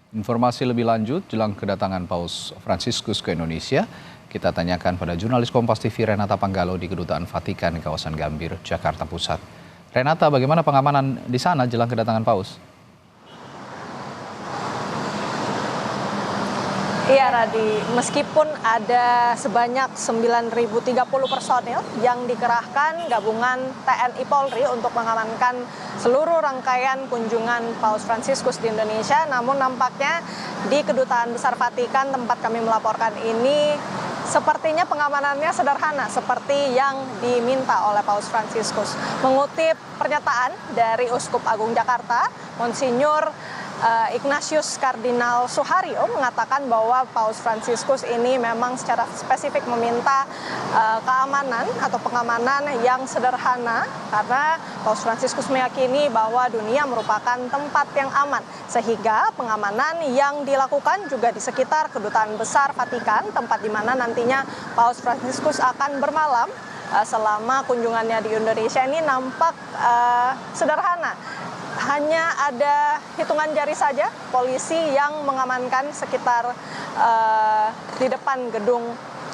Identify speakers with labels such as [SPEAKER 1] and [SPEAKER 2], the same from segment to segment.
[SPEAKER 1] Informasi lebih lanjut jelang kedatangan Paus Fransiskus ke Indonesia, kita tanyakan pada jurnalis Kompas TV Renata Panggalo di Kedutaan Vatikan di kawasan Gambir, Jakarta Pusat. Renata, bagaimana pengamanan di sana jelang kedatangan Paus?
[SPEAKER 2] Iya Radi, meskipun ada sebanyak 9.030 personil yang dikerahkan gabungan TNI Polri untuk mengamankan seluruh rangkaian kunjungan Paus Fransiskus di Indonesia, namun nampaknya di Kedutaan Besar Vatikan tempat kami melaporkan ini sepertinya pengamanannya sederhana seperti yang diminta oleh Paus Fransiskus. Mengutip pernyataan dari Uskup Agung Jakarta, Monsinyur Ignatius Kardinal Suharyo mengatakan bahwa Paus Fransiskus ini memang secara spesifik meminta keamanan atau pengamanan yang sederhana karena Paus Fransiskus meyakini bahwa dunia merupakan tempat yang aman, sehingga pengamanan yang dilakukan juga di sekitar Kedutaan Besar Vatikan, tempat di mana nantinya Paus Fransiskus akan bermalam selama kunjungannya di Indonesia ini nampak sederhana. Hanya ada hitungan jari saja polisi yang mengamankan sekitar di depan gedung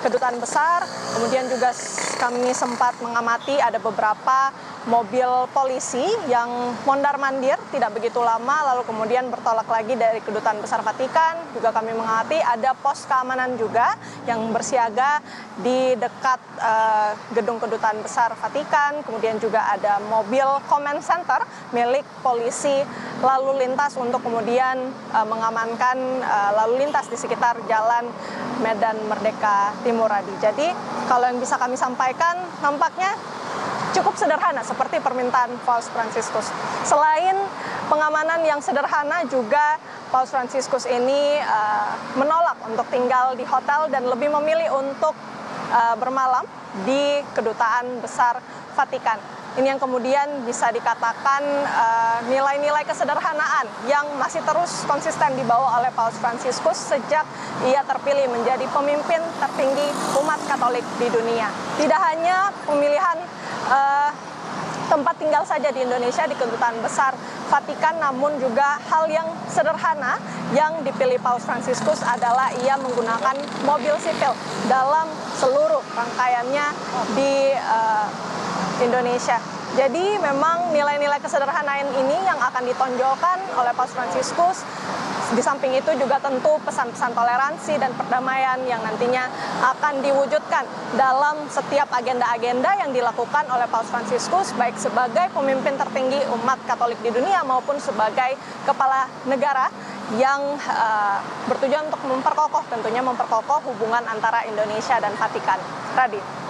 [SPEAKER 2] Kedutaan Besar. Kemudian juga kami sempat mengamati ada beberapa mobil polisi yang mondar-mandir tidak begitu lama lalu kemudian bertolak lagi dari Kedutaan Besar Vatikan. Juga kami mengamati ada pos keamanan juga yang bersiaga di dekat gedung Kedutaan Besar Vatikan. Kemudian juga ada mobil command center milik polisi lalu lintas untuk kemudian mengamankan lalu lintas di sekitar Jalan Medan Merdeka Timur Radi. Jadi kalau yang bisa kami sampaikan nampaknya cukup sederhana seperti permintaan Paus Fransiskus. Selain pengamanan yang sederhana juga Paus Fransiskus ini menolak untuk tinggal di hotel dan lebih memilih untuk bermalam di Kedutaan Besar Vatikan. Ini yang kemudian bisa dikatakan nilai-nilai kesederhanaan yang masih terus konsisten dibawa oleh Paus Fransiskus sejak ia terpilih menjadi pemimpin tertinggi umat Katolik di dunia. Tidak hanya pemilihan tempat tinggal saja di Indonesia di Kedutaan Besar Vatikan, namun juga hal yang sederhana yang dipilih Paus Fransiskus adalah ia menggunakan mobil sipil dalam seluruh rangkaiannya di Indonesia. Jadi memang nilai-nilai kesederhanaan ini yang akan ditonjolkan oleh Paus Fransiskus. Di samping itu juga tentu pesan-pesan toleransi dan perdamaian yang nantinya akan diwujudkan dalam setiap agenda-agenda yang dilakukan oleh Paus Fransiskus baik sebagai pemimpin tertinggi umat Katolik di dunia maupun sebagai kepala negara yang bertujuan untuk memperkokoh hubungan antara Indonesia dan Vatikan. Radi.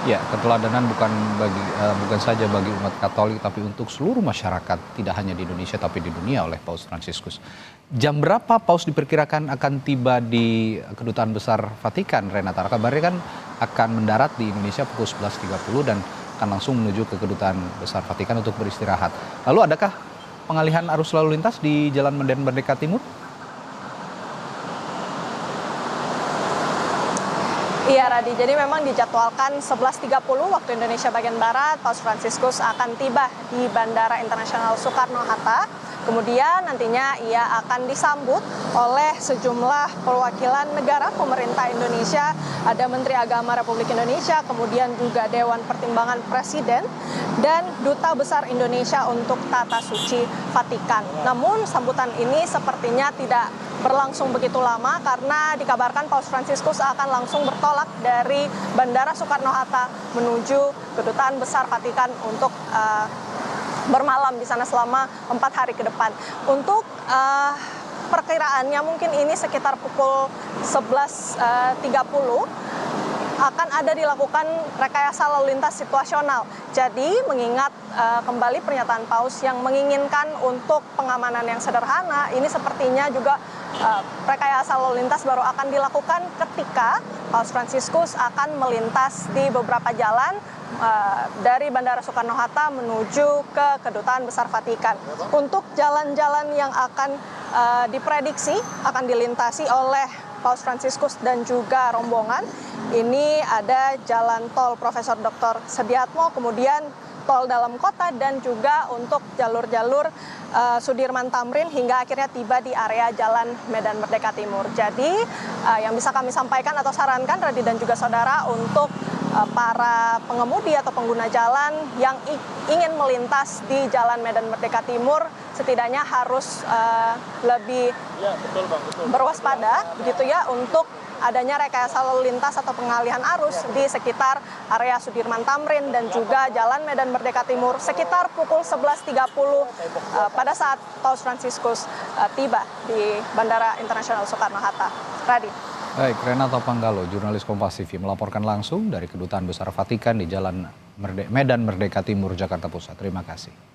[SPEAKER 1] Ya, keteladanan bukan saja bagi umat Katolik tapi untuk seluruh masyarakat, tidak hanya di Indonesia tapi di dunia oleh Paus Fransiskus. Jam berapa Paus diperkirakan akan tiba di Kedutaan Besar Vatikan, Renata? Kabarnya kan akan mendarat di Indonesia pukul 11.30 dan akan langsung menuju ke Kedutaan Besar Vatikan untuk beristirahat. Lalu adakah pengalihan arus lalu lintas di Jalan Medan Merdeka Timur?
[SPEAKER 2] Iya Radi, jadi memang dijadwalkan 11.30 waktu Indonesia bagian Barat, Paus Fransiskus akan tiba di Bandara Internasional Soekarno-Hatta. Kemudian nantinya ia akan disambut oleh sejumlah perwakilan negara pemerintah Indonesia, ada Menteri Agama Republik Indonesia, kemudian juga Dewan Pertimbangan Presiden, dan Duta Besar Indonesia untuk Tata Suci Vatikan. Namun sambutan ini sepertinya tidak berlangsung begitu lama karena dikabarkan Paus Fransiskus akan langsung bertolak dari Bandara Soekarno-Hatta menuju Kedutaan Besar Vatikan untuk bermalam di sana selama 4 hari ke depan. Untuk perkiraannya mungkin ini sekitar pukul 11.30 akan ada dilakukan rekayasa lalu lintas situasional. Jadi mengingat kembali pernyataan Paus yang menginginkan untuk pengamanan yang sederhana, ini sepertinya juga rekayasa lalu lintas baru akan dilakukan ketika Paus Fransiskus akan melintas di beberapa jalan dari Bandara Soekarno-Hatta menuju ke Kedutaan Besar Vatikan. Untuk jalan-jalan yang akan diprediksi akan dilintasi oleh Paus Fransiskus dan juga rombongan, ini ada Jalan Tol Profesor Dr. Sediatmo, kemudian tol dalam kota dan juga untuk jalur-jalur Sudirman Tamrin hingga akhirnya tiba di area Jalan Medan Merdeka Timur. Jadi yang bisa kami sampaikan atau sarankan Radi dan juga saudara untuk para pengemudi atau pengguna jalan yang ingin melintas di Jalan Medan Merdeka Timur setidaknya harus lebih berwaspada begitu ya untuk adanya rekayasa lalu lintas atau pengalihan arus di sekitar area Sudirman Tamrin dan juga Jalan Medan Merdeka Timur sekitar pukul 11.30 pada saat Paus Fransiskus tiba di Bandara Internasional Soekarno-Hatta. Radi.
[SPEAKER 1] Baik, Renata Panggalo, jurnalis Kompas TV melaporkan langsung dari Kedutaan Besar Vatikan di Jalan Medan Merdeka Timur, Jakarta Pusat. Terima kasih.